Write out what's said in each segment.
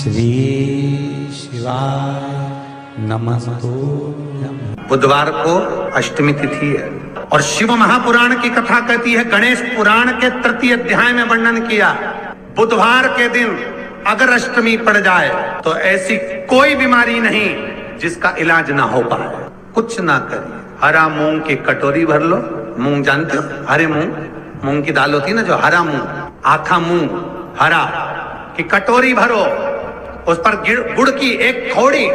श्री शिवाय नमस्तु। बुधवार को अष्टमी तिथि है और शिव महापुराण की कथा कहती है, गणेश पुराण के तृतीय अध्याय में वर्णन किया, बुधवार के दिन अगर अष्टमी पड़ जाए तो ऐसी कोई बीमारी नहीं जिसका इलाज ना हो पाए। कुछ ना करिए, हरा मूंग की कटोरी भर लो। मूंग जानते हो, हरे मूंग, मूंग की दाल होती है ना, जो हरा मूंग, आखा मूंग हरा की कटोरी भरो, उस पर गुड़ की एक खोड़ी,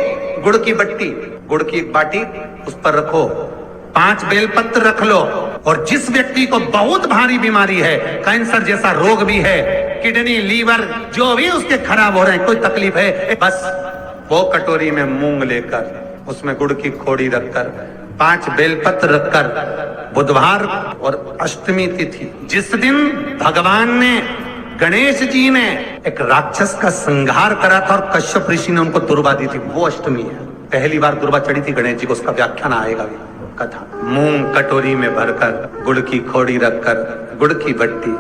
गुड़ की बट्टी, गुड़ की एक बाटी उस पर रखो, 5 बेलपत्र रख लो। और जिस व्यक्ति को बहुत भारी बीमारी है, कैंसर जैसा रोग भी है, किडनी लीवर जो भी उसके खराब हो रहे हैं, कोई तकलीफ है, बस वो कटोरी में मूंग लेकर उसमें गुड़ की खोड़ी रखकर 5 बेलपत्र रखकर, बुधवार और अष्टमी तिथि जिस दिन भगवान ने, गणेश जी ने एक राक्षस का संहार करा था और कश्यप ऋषि ने उनको दुर्वा दी थी, वो अष्टमी है। पहली बार दुर्वा चढ़ी थी गणेश जी को, उसका व्याख्यान आएगा भी कथा। मूंग कटोरी में भरकर, गुड़ की खोड़ी रखकर, गुड़ की भट्टी,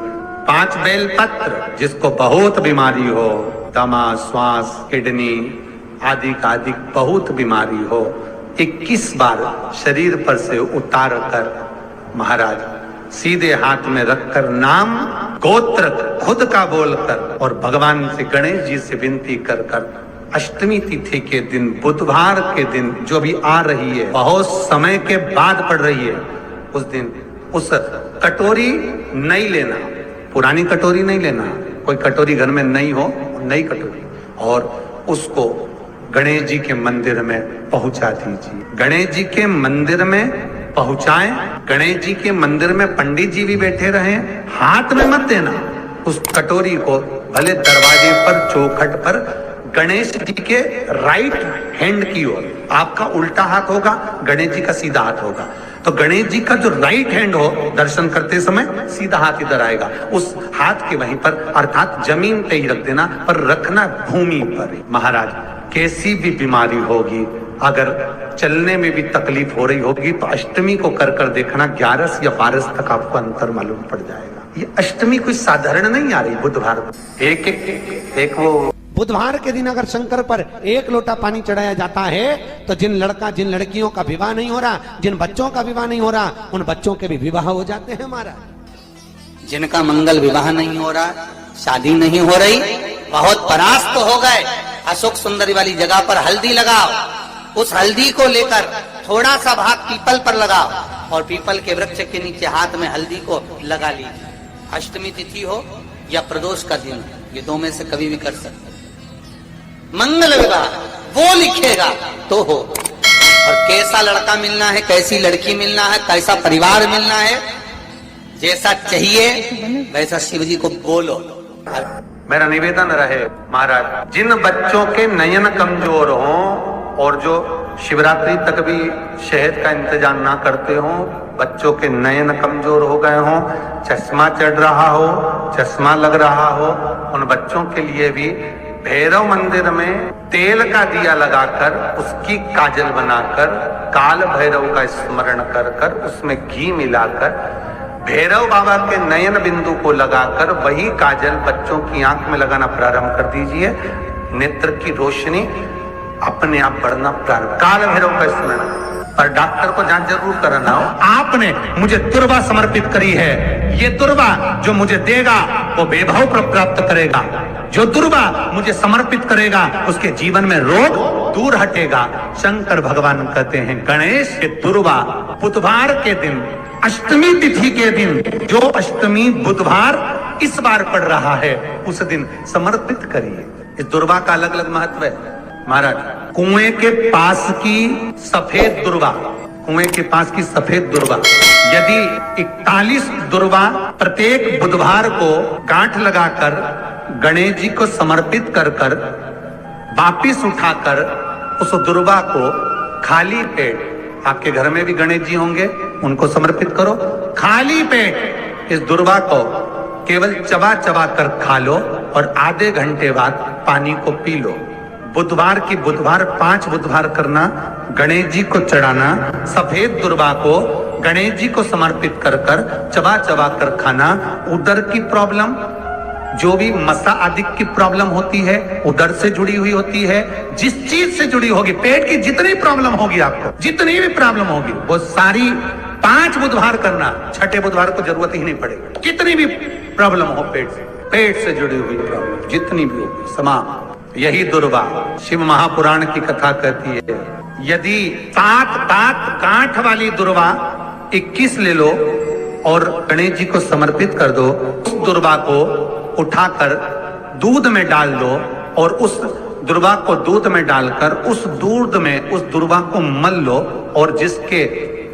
5 बेलपत्र, जिसको बहुत बीमारी हो, दमा, श्वास, किडनी आदि का आदि बहुत बीमारी हो, 21 बार शरीर पर से उतार कर महाराज सीधे हाथ में रखकर नाम गोत्र खुद का बोलकर और भगवान से, गणेश जी से विनती कर कर अष्टमी तिथि के दिन, बुधवार के दिन जो भी आ रही है, बहुत समय के बाद पड़ रही है, उस दिन उस कटोरी नहीं लेना, पुरानी कटोरी नहीं लेना, कोई कटोरी घर में नहीं हो, नई कटोरी, और उसको गणेश जी के मंदिर में पहुंचा दीजिए। गणेश जी के मंदिर में पहुंचाएं, गणेश जी के मंदिर में पंडित जी भी बैठे रहे, हाथ में मत देना उस कटोरी को, भले दरवाजे पर, चौखट पर, गणेश जी के राइट हैंड की ओर, आपका उल्टा हाथ होगा, गणेश जी का सीधा हाथ होगा, तो गणेश जी का जो राइट हैंड हो, दर्शन करते समय सीधा हाथ इधर आएगा, उस हाथ के वहीं पर, अर्थात जमीन पे ही रख देना, पर रखना भूमि पर। महाराज कैसी भी बीमारी होगी, अगर चलने में भी तकलीफ हो रही होगी, तो अष्टमी को कर कर देखना, 11 या 12 तक आपको अंतर मालूम पड़ जाएगा। ये अष्टमी कोई साधारण नहीं आ रही, बुधवार एक वो बुधवार के दिन अगर शंकर पर 1 लोटा पानी चढ़ाया जाता है, तो जिन लड़कियों का विवाह नहीं हो रहा, जिन बच्चों का विवाह नहीं हो रहा, उन बच्चों के भी विवाह हो जाते हैं महाराज। जिनका मंगल विवाह नहीं हो रहा, शादी नहीं हो रही, बहुत परास्त हो गए, अशोक सुंदरी वाली जगह पर हल्दी लगाओ, उस हल्दी को लेकर थोड़ा सा भाग पीपल पर लगाओ और पीपल के वृक्ष के नीचे हाथ में हल्दी को लगा लीजिए। अष्टमी तिथि हो या प्रदोष का दिन, ये 2 में से कभी भी कर सकते। मंगल विवाह वो लिखेगा तो हो, और कैसा लड़का मिलना है, कैसी लड़की मिलना है, कैसा परिवार मिलना है, जैसा चाहिए वैसा शिव जी को बोलो। मेरा निवेदन रहे महाराज, जिन बच्चों के नयन कमजोर हों और जो शिवरात्रि तक भी शहद का इंतजाम ना करते हों, बच्चों के नयन कमजोर हो गए हों, चश्मा चढ़ रहा हो, चश्मा लग रहा हो, उन बच्चों के लिए भी भैरव मंदिर में तेल का दिया लगाकर, उसकी काजल बनाकर, काल भैरव का स्मरण कर कर, उसमें घी मिलाकर, भैरव बाबा के नयन बिंदु को लगाकर वही काजल बच्चों की आंख में लगाना प्रारंभ कर दीजिए। नेत्र की रोशनी अपने आप बढ़ना प्रारंभ, काल भैरव का स्मरण। पर डॉक्टर को जांच जरूर कराना हो, आपने मुझे दुर्वा समर्पित करी है, ये दुर्वा जो मुझे देगा वो वैभव प्राप्त करेगा, जो दुर्वा मुझे समर्पित करेगा उसके जीवन में रोग दूर हटेगा। शंकर भगवान कहते हैं, गणेश के दुर्वा बुधवार के दिन, अष्टमी तिथि के दिन, जो अष्टमी बुधवार इस बार पड़ रहा है, उस दिन समर्पित करिए। इस दुर्वा का अलग अलग महत्व है महाराज। कुएं के पास की सफेद दुर्वा, कुएं के पास की सफेद दुर्वा, यदि 41 दुर्वा प्रत्येक बुधवार को गांठ लगाकर गणेश जी को समर्पित कर कर वापिस उठाकर उस दुर्वा को खाली पेट, आपके घर में भी गणेश जी होंगे, उनको समर्पित करो, खाली पेट इस दुर्वा को केवल चबा चबा कर खा लो और आधे घंटे बाद पानी को पी लो। बुधवार की बुधवार 5 बुधवार करना, गणेश जी को चढ़ाना, सफेद दुर्वा को गणेश जी को समर्पित कर कर चबा चबा कर खाना। उदर की प्रॉब्लम, जो भी मसा आदि की प्रॉब्लम होती है, उदर से जुड़ी हुई होती है, जिस चीज से जुड़ी होगी, पेट की जितनी प्रॉब्लम होगी, आपको जितनी भी प्रॉब्लम होगी, वो सारी 5 बुधवार करना, छठे बुधवार को जरूरत ही नहीं पड़ेगी। कितनी भी प्रॉब्लम हो पेट से जुड़ी हुई प्रॉब्लम जितनी भी होगी, समाप्त। यही दुर्वा शिव महापुराण की कथा कहती है। यदि 7 दांत गांठ वाली दुर्वा 21 ले लो और गणेश जी को समर्पित कर दो, उस दुर्वा को उठाकर दूध में डाल दो और उस दुर्वा को दूध में डालकर उस दूध में उस दुर्वा को मल लो, और जिसके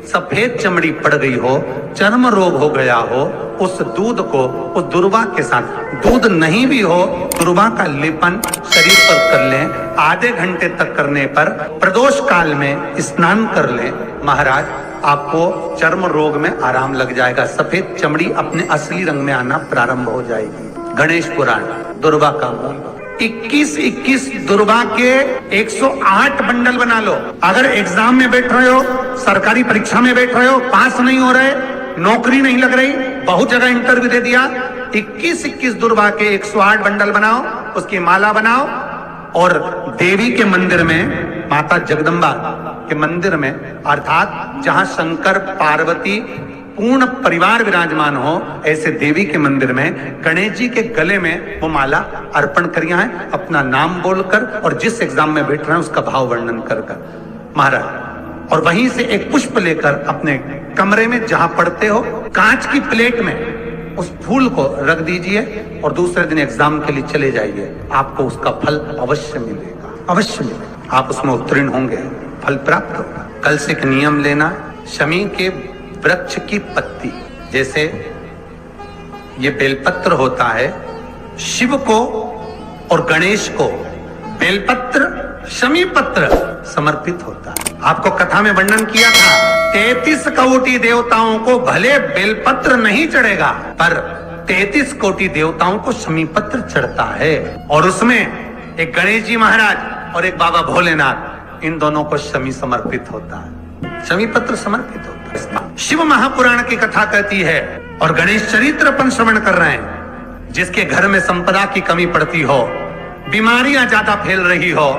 सफेद चमड़ी पड़ गई हो, चर्म रोग हो गया हो, उस दूध को उस दुर्वा के साथ, दूध नहीं भी हो, दुर्वा का लेपन शरीर पर कर लें। आधे घंटे तक करने पर प्रदोष काल में स्नान कर लें। महाराज, आपको चर्म रोग में आराम लग जाएगा, सफेद चमड़ी अपने असली रंग में आना प्रारंभ हो जाएगी। गणेश पुराण दुर्वा का मूल 21 दुर्वा के 108 बंडल बना लो। अगर एग्जाम में बैठ रहे हो, सरकारी परीक्षा में बैठ रहे हो, पास नहीं हो रहे, नौकरी नहीं लग रही, बहुत जगह इंटरव्यू दे दिया, 21 दुर्वा के 108 बंडल बनाओ, उसकी माला बनाओ और देवी के मंदिर में, माता जगदम्बा के मंदिर में, अर्थात जहां शंकर पार्वती पूर्ण परिवार विराजमान हो, ऐसे देवी के मंदिर में गणेश जी के गले में वो माला अर्पण करिया है, अपना नाम बोलकर और जिस एग्जाम में बैठ रहे हैं उसका भाव वर्णन कर महाराज। और वहीं से एक पुष्प लेकर अपने कमरे में जहां पढ़ते हो, कांच की प्लेट में उस फूल को रख दीजिए और दूसरे दिन एग्जाम के लिए चले जाइए। आपको उसका फल अवश्य मिलेगा, अवश्य मिलेगा। आप उसमें उत्तीर्ण होंगे, फल प्राप्त होगा। कल से एक नियम लेना, शमी के वृक्ष की पत्ती, जैसे ये बेलपत्र होता है, शिव को और गणेश को बेलपत्र, शमी पत्र समर्पित होता है। आपको कथा में वर्णन किया था, 33 कोटि देवताओं को भले बेलपत्र नहीं चढ़ेगा, पर 33 कोटि देवताओं को शमी पत्र चढ़ता है। और उसमें एक गणेश जी महाराज और एक बाबा भोलेनाथ, इन दोनों को शमी समर्पित होता है, शमी पत्र समर्पित होता है। शिव महापुराण की कथा कहती है और गणेश चरित्र अपन श्रवण कर रहे हैं। जिसके घर में संपदा की कमी पड़ती हो, बीमारियां ज्यादा फैल रही हो,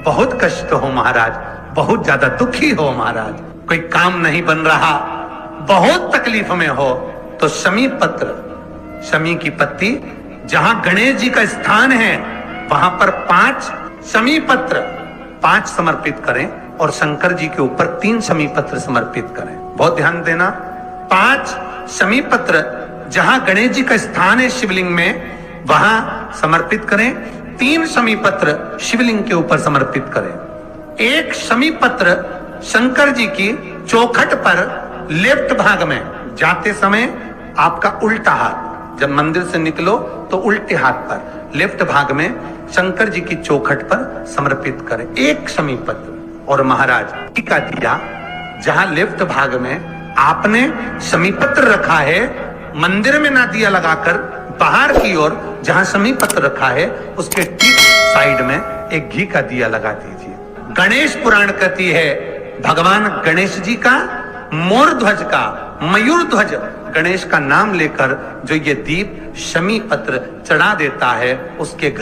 बहुत कष्ट हो महाराज, बहुत ज्यादा दुखी हो महाराज, कोई काम नहीं बन रहा, बहुत तकलीफ में हो, तो शमी पत्र, शमी की पत्ती, जहां गणेश जी का स्थान है वहां पर 5 शमी पत्र 5 समर्पित करें और शंकर जी के ऊपर 3 शमी पत्र समर्पित करें। बहुत ध्यान देना, 5 शमी पत्र जहां गणेश जी का स्थान है शिवलिंग में, वहां समर्पित करें। 3 शमी पत्र शिवलिंग के ऊपर समर्पित करें। 1 शमी पत्र शंकर जी की चौखट पर लेफ्ट भाग में, जाते समय आपका उल्टा हाथ, जब मंदिर से निकलो तो उल्टे हाथ पर लेफ्ट भाग में शंकर जी की चौखट पर समर्पित करें 1 शमी पत्र। और महाराज टीका दिया, जहां लेफ्ट भाग में आपने शमी पत्र रखा है, मंदिर में ना दिया लगाकर बाहर की ओर जहां शमी पत्र रखा है उसके ठीक साइड में एक घी का दिया लगा दीजिए। गणेश पुराण कहती है, भगवान गणेश जी का, मोर ध्वज का, मयूर ध्वज गणेश का नाम लेकर जो ये दीप शमी पत्र चढ़ा देता है, उसके घर